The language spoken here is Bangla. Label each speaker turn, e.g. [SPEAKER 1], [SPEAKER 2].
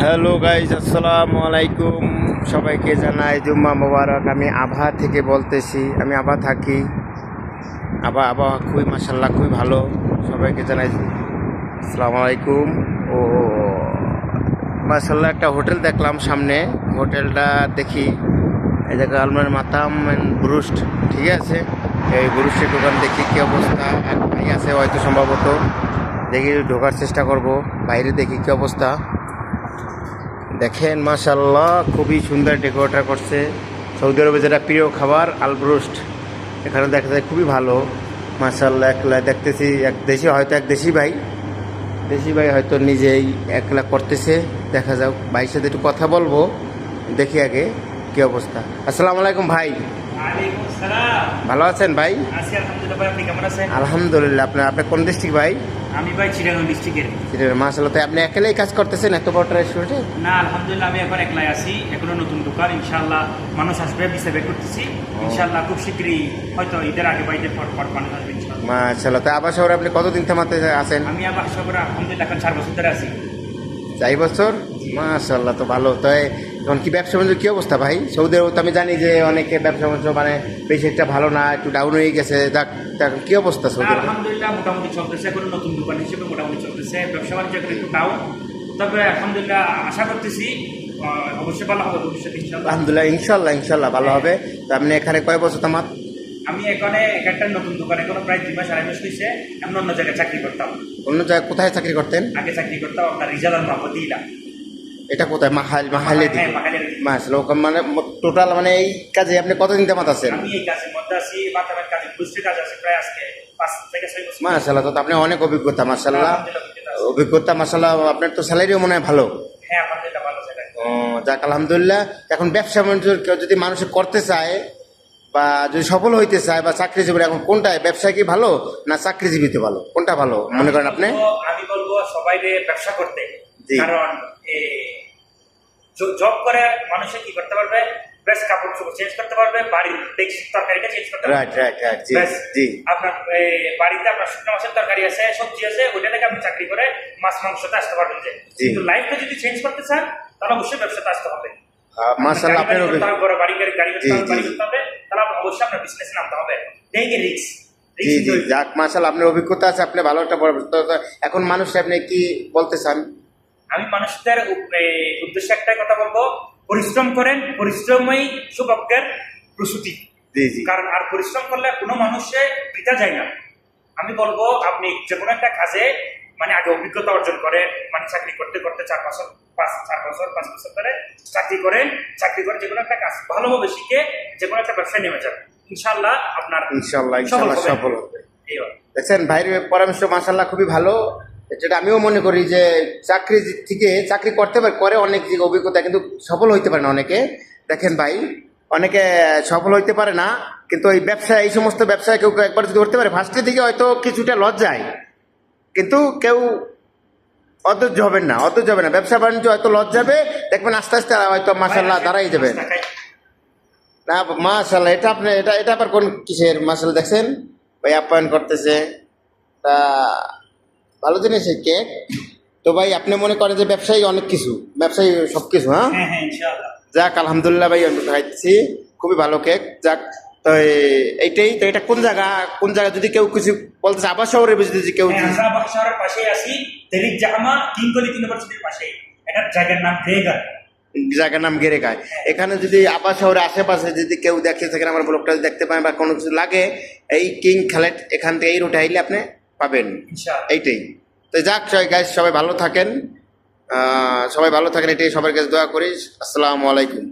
[SPEAKER 1] হ্যালো গাইজ, আসসালামু আলাইকুম। সবাইকে জানাই জুম্মা মোবারক। আমি আভা থেকে বলতেছি, আমি আভা থাকি। আবহাওয়া খুবই মাশাল্লাহ খুবই ভালো। সবাইকে জানাই আসসালামু আলাইকুম। ও মাশাল্লাহ, একটা হোটেল দেখলাম সামনে। হোটেলটা দেখি এই জায়গায় আলমার মাতাম ব্রুস্ট, ঠিক আছে। এই ব্রুস্টের দোকান দেখি কী অবস্থা। এক ভাই আছে হয়তো সম্ভবত, দেখি ঢোকার চেষ্টা করব। বাইরে দেখি কী অবস্থা। দেখেন মাশাল্লাহ খুবই সুন্দর ডেকোরেটর করছে। সৌদি আরবে যেটা প্রিয় খাবার আলব্রোস্ট, এখানে দেখা যায় খুবই ভালো মাশাল্লাহ। একলা দেখতেছি, এক দেশি ভাই হয়তো নিজেই একলা করতেছে। দেখা যাক, ভাইয়ের সাথে একটু কথা বলবো, দেখি আগে কি অবস্থা। আসসালামু আলাইকুম ভাই।
[SPEAKER 2] ওয়ালাইকুম আসসালাম।
[SPEAKER 1] ভালো আছেন ভাই?
[SPEAKER 2] আছি আলহামদুলিল্লাহ। ভাই আপনি কেমন আছেন?
[SPEAKER 1] আলহামদুলিল্লাহ। আপনি কোন ডিস্ট্রিক্ট ভাই?
[SPEAKER 2] আমি ভাই চিটাগাং ডিস্ট্রিক্টের।
[SPEAKER 1] মাশাল্লাহ, তো আপনি একেলাই কাজ করতেছেন এত বড় রেস্টুরেন্টে?
[SPEAKER 2] না আলহামদুলিল্লাহ, আমি এখন একলাই আছি। এখনো নতুন দোকান, ইনশাআল্লাহ মানুষ আসবে, বিসাবে করতেছি। ইনশাআল্লাহ খুব শীঘ্রই, হয়তো ঈদের আগে বা ঈদের পর মানুষ আসবে ইনশাআল্লাহ।
[SPEAKER 1] মাশাল্লাহ, তো আবার শহরে আপনি কতদিন থামাতে আছেন?
[SPEAKER 2] আমি আবার শহরে আলহামদুলিল্লাহ এখন 4 বছর ধরে আছি।
[SPEAKER 1] 4 বছর? মাশাল্লাহ, তো ভালো। তো এখন কি ব্যবসা বাণিজ্য কী অবস্থা ভাই? সৌদি আরব তো আমি জানি যে অনেকে ব্যবসা বাণিজ্য মানে বেশি একটা ভালো না, একটু ডাউন হয়ে গেছে। এখন কী অবস্থা সৌদি আরবে?
[SPEAKER 2] আলহামদুলিল্লাহ মোটামুটি চলতেছে, এখন নতুন দোকান হিসেবে মোটামুটি চলতেছে। ব্যবসা বাণিজ্য এখন একটু ডাউন, তবে আলহামদুলিল্লাহ আশা করতেছি অবশ্যই ভালো হবে ভবিষ্যতে ইনশাআল্লাহ।
[SPEAKER 1] আলহামদুলিল্লাহ, ইনশাল্লাহ ভালো হবে। তো আপনি এখানে কয় বছর তামাত?
[SPEAKER 2] আমি এখানে একটা নতুন দোকানে এখনো প্রায় 2 মাস 2.5 মাস হয়েছে। এমন অন্য জায়গায় চাকরি করতাম।
[SPEAKER 1] অন্য জায়গায় কোথায় চাকরি করতেন?
[SPEAKER 2] আগে চাকরি করতাম আপনার রিজাল আর মাহমুদিলা।
[SPEAKER 1] এটা কোথায়? মাহালে দিকে?
[SPEAKER 2] হ্যাঁ, মাহালের দিকে।
[SPEAKER 1] মাশাল্লাহ, মানে টোটাল মানে এই কাজে আপনি কতদিন তামাত আছেন?
[SPEAKER 2] আমি এই কাজের মধ্যে আছি, মাথামের কাজে বুঝতে কাজ আছে প্রায় আজকে 5 থেকে 6 বছর।
[SPEAKER 1] মাশাল্লাহ, তো আপনি অনেক অভিজ্ঞতা মাশাল্লাহ।
[SPEAKER 2] আলহামদুলিল্লাহ।
[SPEAKER 1] অভিজ্ঞতা মাশাল্লাহ। আপনার তো স্যালারিও মনে হয় ভালো।
[SPEAKER 2] হ্যাঁ আলহামদুলিল্লাহ ভালো জায়গায়।
[SPEAKER 1] ও যাক, আলহামদুলিল্লাহ। এখন ব্যবসা বাণিজ্য কেউ যদি মানুষে করতে চায় বা যদি সফল হইতে চায় বা চাকরিজীবী, এখন কোনটায়, ব্যবসা কি ভালো না চাকরিজীবীতে ভালো, কোনটা ভালো মনে করেন আপনি?
[SPEAKER 2] আমি বলবো সবাই ব্যবসা করতে।
[SPEAKER 1] জি।
[SPEAKER 2] কারণ জব করে মানুষে কি করতে পারবে, বেশ কাপড় চোপড় চেঞ্জ করতে পারবে, বাড়ির তরকারিটা চেঞ্জ করতে পারবে।
[SPEAKER 1] রাইট জি জি।
[SPEAKER 2] আপনার বাড়িতে আপনার শুকনো মাছের তরকারি আছে, সবজি আছে, ওইটা থেকে আপনি চাকরি করে মাছ মাংসতে আসতে পারবেন। যে কিন্তু লাইফটা যদি চেঞ্জ করতে চান তাহলে অবশ্যই ব্যবসাতে আসতে হবে।
[SPEAKER 1] মাশাআল্লাহ, আপনার
[SPEAKER 2] বড় বাড়ি করতে হবে, তাহলে অবশ্যই আপনার বিজনেসে নামতে হবে। Take a risk.
[SPEAKER 1] জি জি, যাক মাশাআল্লাহ, আপনার অভিজ্ঞতা আছে, আপনি ভালো একটা বড়। এখন মানুষ আপনি কি বলতে চান?
[SPEAKER 2] আমি মানুষদের উদ্দেশ্যে একটাই কথা বলবো, পরিশ্রম করেন, পরিশ্রমই সৌভাগ্যের প্রসূতি।
[SPEAKER 1] জি জি।
[SPEAKER 2] কারণ আর পরিশ্রম করলে কোনো মানুষে বৃথা যায় না। আমি বলবো আপনি যে কোনো একটা কাজে মানে আগে অভিজ্ঞতা অর্জন করে, মানে চাকরি করতে করতে 4 বছর 5 বছর ধরে চাকরি করে যে কোনো একটা কাজ ভালোভাবে শিখে যে কোনো একটা ব্যবসায় নেমে যাবে, ইনশাআল্লাহ আপনার
[SPEAKER 1] ইনশাআল্লাহ সফল হবে। দেখছেন ভাইয়ের পরামর্শ মাশাআল্লাহ খুবই ভালো। যেটা আমিও মনে করি যে চাকরি থেকে চাকরি করতে করে অনেক যে অভিজ্ঞতা, কিন্তু সফল হইতে পারে না অনেকে। দেখেন ভাই, অনেকে সফল হইতে পারে না, কিন্তু এই ব্যবসা, এই সমস্ত ব্যবসায় কেউ একবার যদি করতে পারে, ফার্স্টের দিকে হয়তো কিছুটা লস যায়, কিন্তু কেউ অধৈর্য হবেন না। ব্যবসা বাণিজ্য হয়তো লস যাবে, দেখবেন আস্তে আস্তে হয়তো মাশাআল্লাহ দাঁড়াই যাবেন। না মাশাআল্লাহ, এটা আবার কোন কিসের মাশাআল্লাহ? দেখছেন ভাই আপ্যায়ন করতেছে, তা ভালো জিনিস এই কেক। তো ভাই আপনি মনে করেন যে ব্যবসায়ী অনেক কিছু, ব্যবসায়ী সব কিছু। হ্যাঁ
[SPEAKER 2] ইনশাআল্লাহ।
[SPEAKER 1] যাক আলহামদুলিল্লাহ ভাই, আমি খাইছি খুবই ভালো কেক। যাক, তো এইটাই তো। এটা কোন জায়গা যদি কেউ কিছু বলতেছে? আবার শহরে যদি কেউ,
[SPEAKER 2] আবার শহরের পাশেই আছি, তেরিক জাহামা কিংকলি ইউনিভার্সিটির পাশে। এটা জায়গার নাম গ্রেগার।
[SPEAKER 1] জায়গার নাম গেরেগায়। এখানে যদি আবার শহরে আশেপাশে যদি কেউ দেখে থাকেন, আমার ব্লগটা দেখতে পায় বা কোনো কিছু লাগে, এই কিং খালেদ এখান থেকে এই রুটে আইলে আপনি পাবেন। এইটাই তো। যাক গাইস, সবাই ভালো থাকেন, এটাই সবার কাছে দোয়া করি। আসসালামু আলাইকুম।